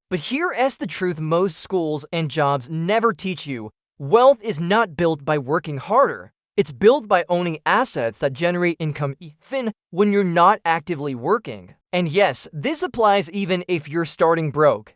But here's the truth most schools and jobs never teach you. Wealth is not built by working harder. It's built by owning assets that generate income even when you're not actively working. And yes, this applies even if you're starting broke.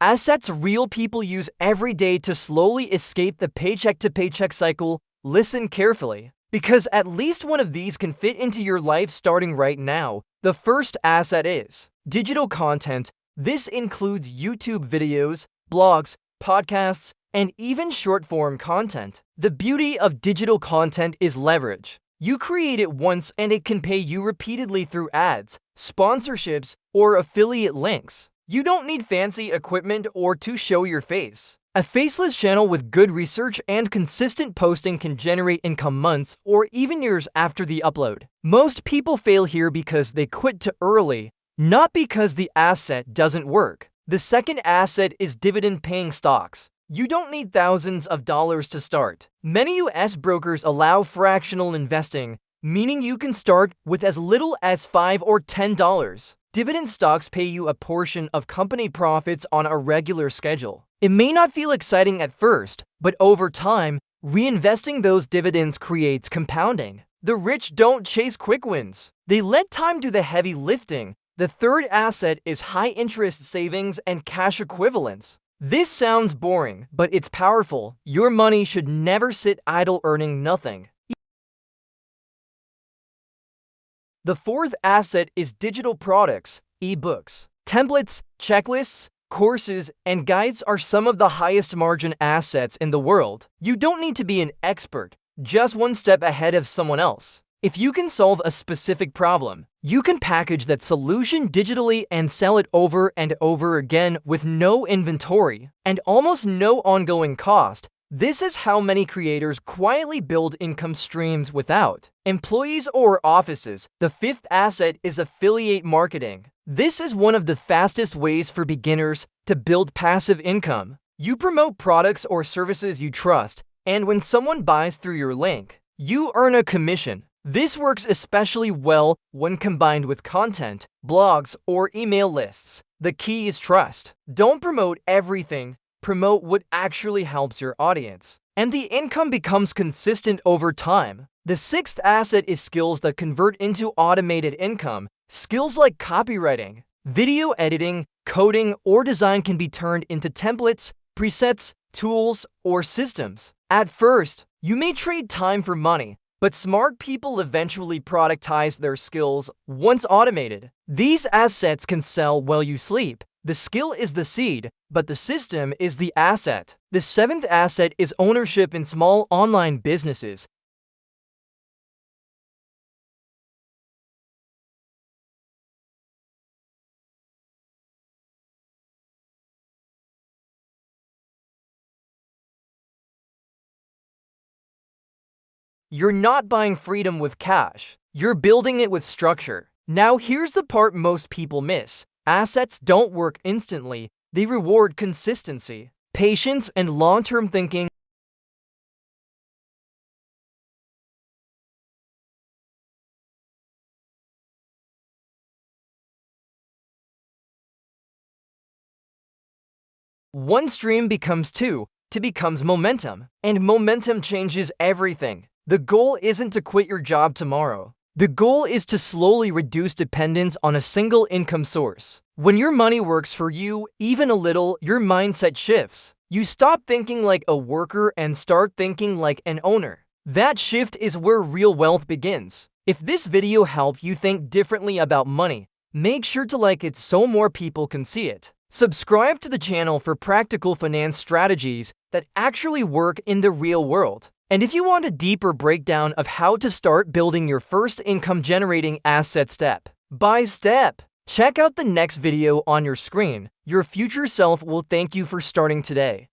Assets real people use every day to slowly escape the paycheck-to-paycheck cycle. Listen carefully, because at least one of these can fit into your life starting right now. The first asset is digital content. This includes YouTube videos, blogs, podcasts, and even short-form content. The beauty of digital content is leverage. You create it once and it can pay you repeatedly through ads, sponsorships, or affiliate links. You don't need fancy equipment or to show your face. A faceless channel with good research and consistent posting can generate income months or even years after the upload. Most people fail here because they quit too early, not because the asset doesn't work. The second asset is dividend-paying stocks. You don't need thousands of dollars to start. Many US brokers allow fractional investing, meaning you can start with as little as $5 or $10. Dividend stocks pay you a portion of company profits on a regular schedule. It may not feel exciting at first, but over time, reinvesting those dividends creates compounding. The rich don't chase quick wins. They let time do the heavy lifting. The third asset is high-interest savings and cash equivalents. This sounds boring, but it's powerful. Your money should never sit idle earning nothing. The fourth asset is digital products, ebooks. Templates, checklists, courses, and guides are some of the highest margin assets in the world. You don't need to be an expert, just one step ahead of someone else. If you can solve a specific problem, you can package that solution digitally and sell it over and over again with no inventory and almost no ongoing cost. This is how many creators quietly build income streams without employees or offices. The fifth asset is affiliate marketing. This is one of the fastest ways for beginners to build passive income. You promote products or services you trust, and when someone buys through your link, you earn a commission. This works especially well when combined with content, blogs, or email lists. The key is trust. Don't promote everything. Promote what actually helps your audience, and the income becomes consistent over time. The sixth asset is skills that convert into automated income. Skills like copywriting, video editing, coding, or design can be turned into templates, presets, tools, or systems. At first, you may trade time for money, but smart people eventually productize their skills once automated. These assets can sell while you sleep. The skill is the seed, but the system is the asset. The seventh asset is ownership in small online businesses. You're not buying freedom with cash. You're building it with structure. Now here's the part most people miss. Assets don't work instantly. They reward consistency, patience, and long-term thinking. One stream becomes two, becomes momentum, and momentum changes everything. The goal isn't to quit your job tomorrow. The goal is to slowly reduce dependence on a single income source. When your money works for you, even a little, your mindset shifts. You stop thinking like a worker and start thinking like an owner. That shift is where real wealth begins. If this video helped you think differently about money, make sure to like it so more people can see it. Subscribe to the channel for practical finance strategies that actually work in the real world. And if you want a deeper breakdown of how to start building your first income-generating asset step by step, check out the next video on your screen. Your future self will thank you for starting today.